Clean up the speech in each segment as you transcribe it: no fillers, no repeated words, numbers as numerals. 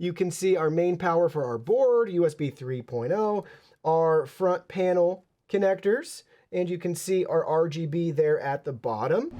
You can see our main power for our board, USB 3.0, our front panel connectors, and you can see our RGB there at the bottom.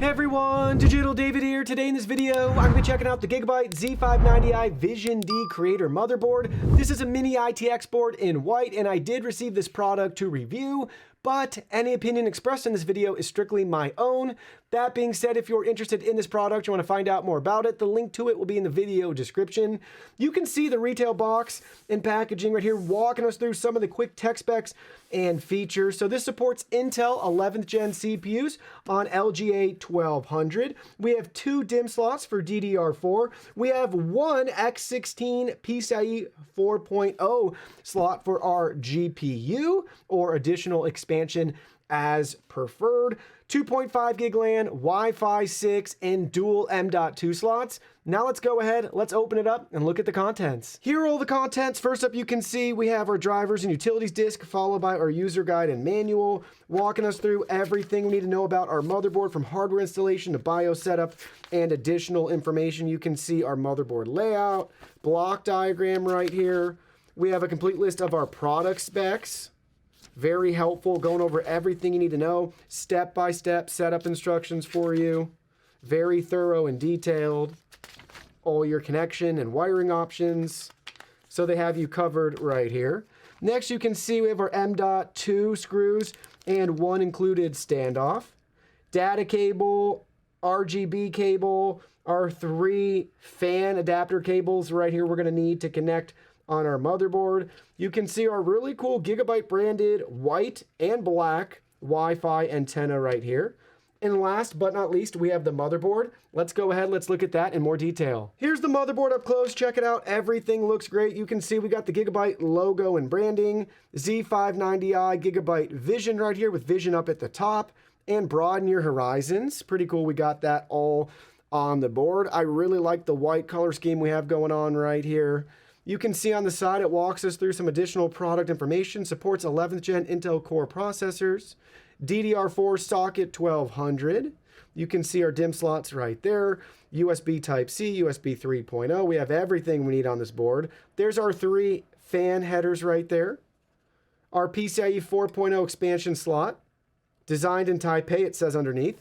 Hey everyone, Digital David here. Today in this video, I'm going to be checking out the Gigabyte Z590i Vision D Creator motherboard. This is a Mini-ITX board in white, and I did receive this product to review, but any opinion expressed in this video is strictly my own. That being said, if you're interested in this product, you want to find out more about it, the link to it will be in the video description. You can see the retail box and packaging right here, walking us through some of the quick tech specs and features. So this supports Intel 11th gen CPUs on LGA 1200. We have 2 DIMM slots for DDR4. We have 1 X16 PCIe 4.0 slot for our GPU or additional expansion as preferred. 2.5 gig LAN, Wi-Fi 6, and dual M.2 slots. Now let's go ahead, let's open it up and look at the contents. Here are all the contents. First up, you can see we have our drivers and utilities disc, followed by our user guide and manual, walking us through everything we need to know about our motherboard, from hardware installation to BIOS setup and additional information. You can see our motherboard layout, block diagram right here. We have a complete list of our product specs. Very helpful, going over everything you need to know, step-by-step setup instructions for you. Very thorough and detailed. All your connection and wiring options. So they have you covered right here. Next, you can see we have our M.2 screws and 1 included standoff. Data cable, RGB cable, our 3 fan adapter cables right here we're going to need to connect on our motherboard. You can see our really cool Gigabyte branded white and black Wi-Fi antenna right here. And last but not least, we have the motherboard. Let's go ahead, let's look at that in more detail. Here's the motherboard up close, check it out. Everything looks great. You can see we got the Gigabyte logo and branding, Z590i Gigabyte Vision right here with Vision up at the top, and broaden your horizons. Pretty cool, we got that all on the board. I really like the white color scheme we have going on right here. You can see on the side, it walks us through some additional product information, supports 11th gen Intel Core processors, DDR4 socket 1200. You can see our DIMM slots right there, USB Type-C, USB 3.0. We have everything we need on this board. There's our 3 fan headers right there. Our PCIe 4.0 expansion slot, designed in Taipei, it says underneath.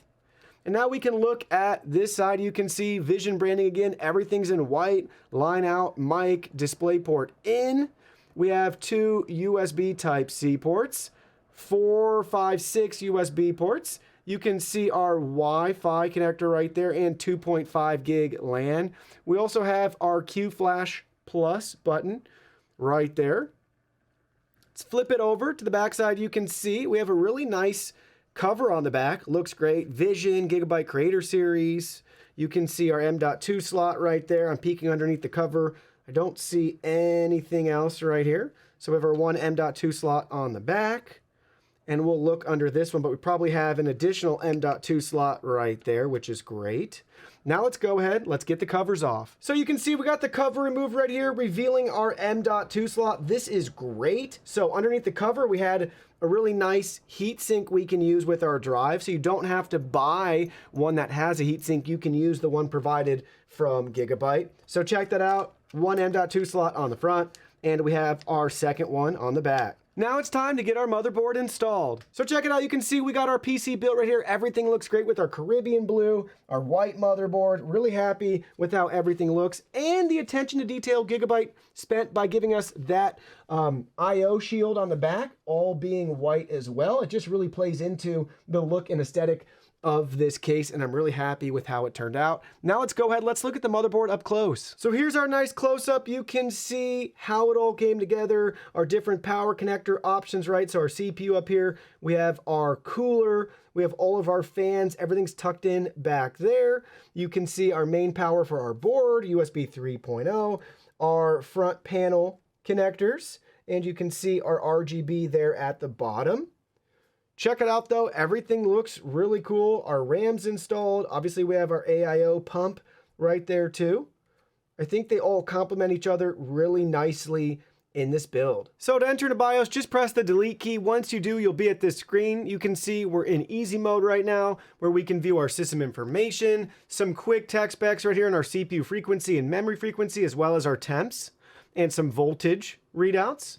And now we can look at this side. You can see Vision branding again. Everything's in white. Line out, mic, DisplayPort in. We have 2 USB Type-C ports, 4, 5, 6 USB ports. You can see our Wi-Fi connector right there and 2.5 gig LAN. We also have our Q-Flash Plus button right there. Let's flip it over to the backside. You can see we have a really nice cover on the back. Looks great. Vision, Gigabyte Creator Series. You can see our M.2 slot right there. I'm peeking underneath the cover. I don't see anything else right here. So we have our 1 M.2 slot on the back. And we'll look under this one, but we probably have an additional M.2 slot right there, which is great. Now let's go ahead, let's get the covers off. So you can see we got the cover removed right here, revealing our M.2 slot. This is great. So underneath the cover, we had a really nice heatsink we can use with our drive. So you don't have to buy one that has a heatsink. You can use the one provided from Gigabyte. So check that out. 1 M.2 slot on the front, and we have our second one on the back. Now it's time to get our motherboard installed. So check it out, you can see we got our PC built right here. Everything looks great with our Caribbean blue, our white motherboard. Really happy with how everything looks, and the attention to detail Gigabyte spent by giving us that I/O shield on the back, all being white as well. It just really plays into the look and aesthetic of this case, and I'm really happy with how it turned out. Now let's go ahead, let's look at the motherboard up close. So here's our nice close-up. You can see how it all came together, our different power connector options, right? So our CPU up here, we have our cooler, we have all of our fans, everything's tucked in back there. You can see our main power for our board, USB 3.0, our front panel connectors, and you can see our RGB there at the bottom. Check it out though, everything looks really cool. Our RAM's installed. Obviously we have our AIO pump right there too. I think they all complement each other really nicely in this build. So to enter into BIOS, just press the delete key. Once you do, you'll be at this screen. You can see we're in easy mode right now, where we can view our system information, some quick tech specs right here in our CPU frequency and memory frequency, as well as our temps, and some voltage readouts,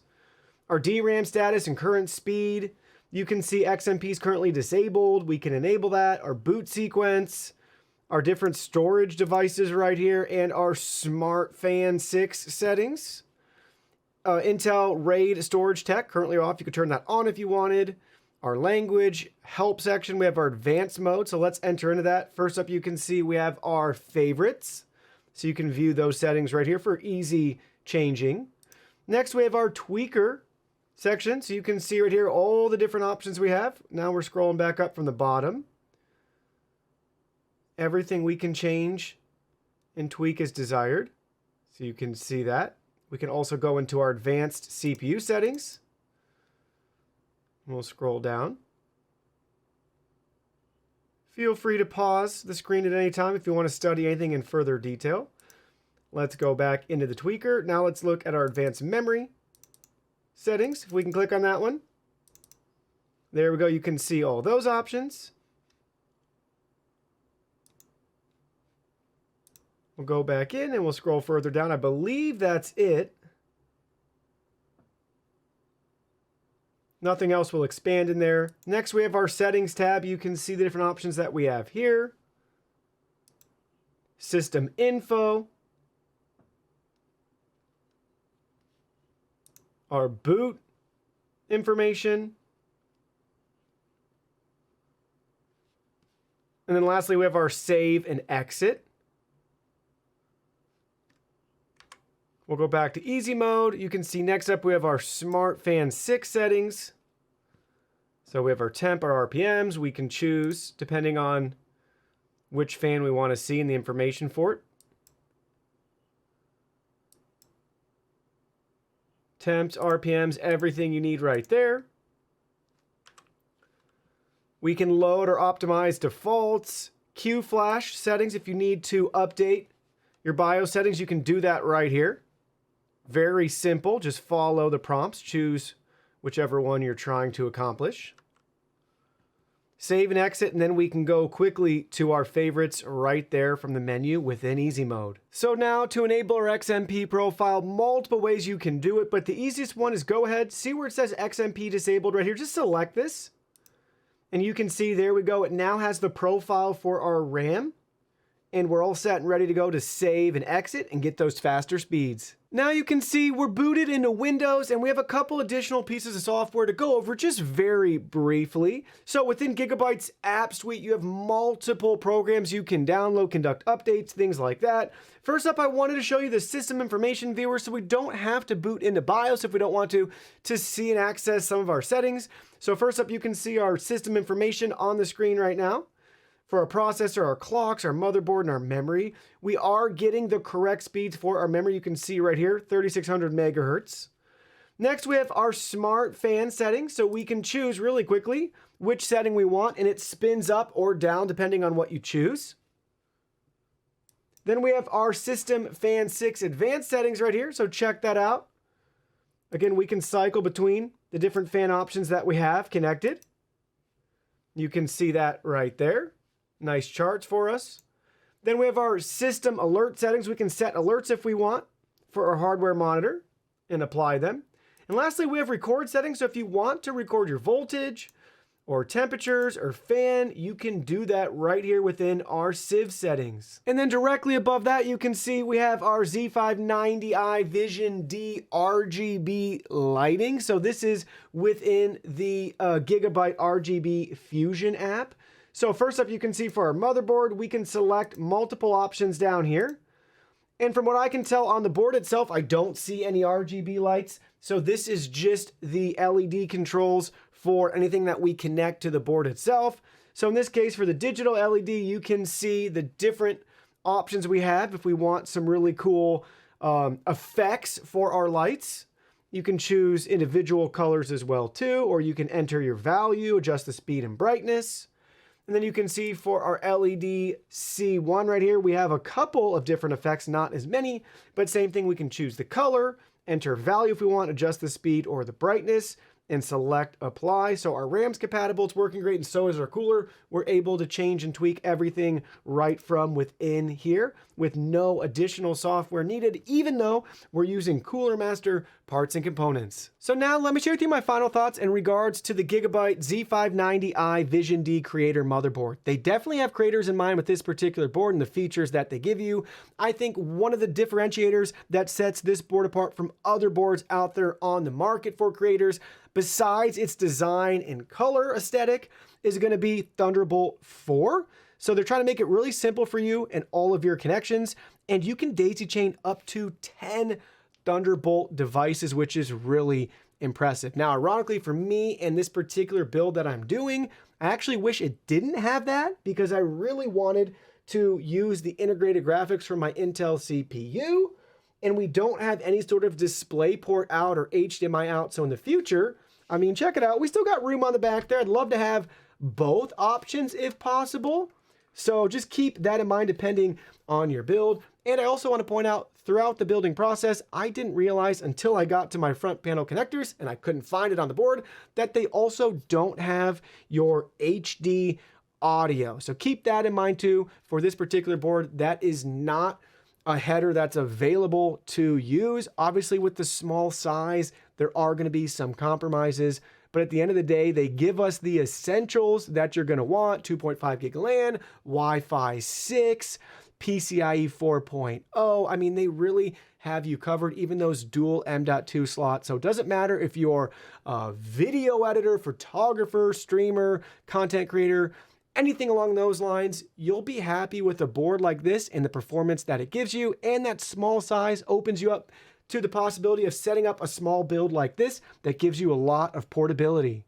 our DRAM status and current speed. You can see X.M.P is currently disabled. We can enable that, our boot sequence, our different storage devices right here, and our Smart Fan 6 settings. Intel RAID storage tech, currently off. You could turn that on if you wanted. Our language, help section, we have our advanced mode. So let's enter into that. First up, you can see we have our favorites. So you can view those settings right here for easy changing. Next, we have our tweaker section. So you can see right here all the different options we have. Now we're scrolling back up from the bottom. Everything we can change and tweak as desired. So you can see that. We can also go into our advanced CPU settings. We'll scroll down. Feel free to pause the screen at any time if you want to study anything in further detail. Let's go back into the tweaker. Now let's look at our advanced memory settings. If we can click on that one. There we go. You can see all those options. We'll go back in and we'll scroll further down. I believe that's it. Nothing else will expand in there. Next, we have our settings tab. You can see the different options that we have here. System info. Our boot information. And then lastly, we have our save and exit. We'll go back to easy mode. You can see next up we have our Smart Fan 6 settings. So we have our temp, our RPMs. We can choose depending on which fan we want to see and the information for it. Temps, RPMs, everything you need right there. We can load or optimize defaults, Q flash settings. If you need to update your BIOS settings, you can do that right here. Very simple, just follow the prompts, choose whichever one you're trying to accomplish. Save and exit, and then we can go quickly to our favorites right there from the menu within easy mode. So now to enable our X.M.P profile, multiple ways you can do it, but the easiest one is go ahead, see where it says X.M.P disabled right here, just select this. And you can see, there we go, it now has the profile for our RAM. And we're all set and ready to go to save and exit and get those faster speeds. Now you can see we're booted into Windows and we have a couple additional pieces of software to go over just very briefly. So within Gigabyte's app suite, you have multiple programs you can download, conduct updates, things like that. First up, I wanted to show you the system information viewer so we don't have to boot into BIOS if we don't want to see and access some of our settings. So first up, you can see our system information on the screen right now. For our processor, our clocks, our motherboard, and our memory, we are getting the correct speeds for our memory. You can see right here, 3600 megahertz. Next, we have our Smart Fan settings, so we can choose really quickly which setting we want, and it spins up or down depending on what you choose. Then we have our System Fan 6 advanced settings right here, so check that out. Again, we can cycle between the different fan options that we have connected. You can see that right there. Nice charts for us. Then we have our system alert settings. We can set alerts if we want for our hardware monitor and apply them. And lastly, we have record settings. So if you want to record your voltage or temperatures or fan, you can do that right here within our Civ settings. And then directly above that, you can see we have our Z590i Vision D RGB lighting. So this is within the Gigabyte RGB Fusion app. So first up, you can see for our motherboard, we can select multiple options down here. And from what I can tell on the board itself, I don't see any RGB lights. So this is just the LED controls for anything that we connect to the board itself. So in this case, for the digital LED, you can see the different options we have. If we want some really cool effects for our lights, you can choose individual colors as well too, or you can enter your value, adjust the speed and brightness. And then you can see for our LED C1 right here, we have a couple of different effects, not as many, but same thing, we can choose the color enter value if we want, adjust the speed or the brightness, and select apply. So our RAM's compatible, it's working great, and so is our cooler. We're able to change and tweak everything right from within here with no additional software needed, even though we're using Cooler Master parts and components. So now let me share with you my final thoughts in regards to the Gigabyte Z590i Vision D Creator motherboard. They definitely have creators in mind with this particular board and the features that they give you. I think one of the differentiators that sets this board apart from other boards out there on the market for creators, besides its design and color aesthetic, is going to be Thunderbolt 4. So they're trying to make it really simple for you and all of your connections, and you can daisy chain up to 10 Thunderbolt devices, which is really impressive. Now, ironically for me and this particular build that I'm doing, I actually wish it didn't have that because I really wanted to use the integrated graphics from my Intel CPU, and we don't have any sort of display port out or HDMI out. So in the future, I mean, check it out. We still got room on the back there. I'd love to have both options if possible. So just keep that in mind depending on your build. And I also want to point out throughout the building process, I didn't realize until I got to my front panel connectors and I couldn't find it on the board that they also don't have your HD audio. So keep that in mind too. For this particular board, that is not a header that's available to use. Obviously with the small size, there are going to be some compromises, but at the end of the day, they give us the essentials that you're going to want: 2.5 gig LAN, Wi-Fi 6, PCIe 4.0. I mean, they really have you covered, even those dual M.2 slots. So it doesn't matter if you're a video editor, photographer, streamer, content creator, anything along those lines, you'll be happy with a board like this and the performance that it gives you. And that small size opens you up to the possibility of setting up a small build like this that gives you a lot of portability.